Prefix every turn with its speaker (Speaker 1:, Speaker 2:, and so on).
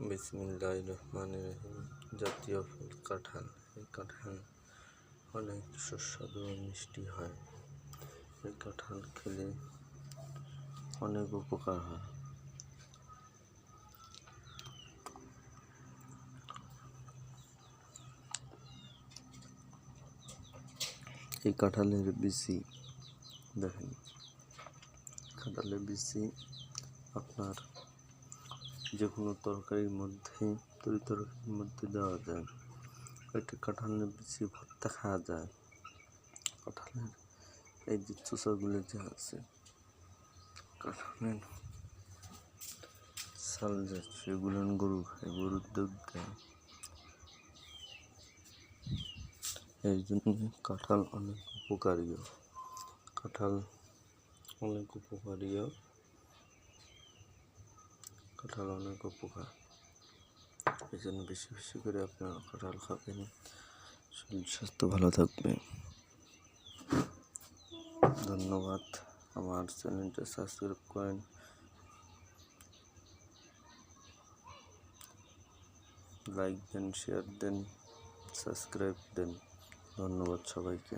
Speaker 1: বিসমিল্লাহির রহমানির রহিম। জাতীয় ফল কাঁঠাল। এই কাঁঠাল অনেক সুস্বাদু ও মিষ্টি হয়। এই কাঁঠাল খেলে অনেক উপকার হয়। এই কাঁঠালের বিচি দেখেন, কাঁঠালের বিচি আপনার যে কোনো তরকারির মধ্যে তরকারির মধ্যে দেওয়া যায়। একটা কাঁঠালের বিচি ভর্তা খাওয়া যায়। কাঁঠালের এই যে চোষাগুলো যে আছে, কাঁঠালের ছাল যে সেগুলো গরু খায়, গরুর দুধ দেয়। এই জন্য কাঁঠাল অনেক উপকারীয়। কাঁঠাল অনেক উপকারীয়। কাঁঠাল অনেক উপকার। এই জন্য বেশি বেশি করে আপনারা কাঁঠাল খাবেন, শরীর স্বাস্থ্য ভালো থাকবে। ধন্যবাদ। আমার চ্যানেলটা সাবস্ক্রাইব করেন, লাইক দেন, শেয়ার দেন, সাবস্ক্রাইব দেন। ধন্যবাদ সবাইকে।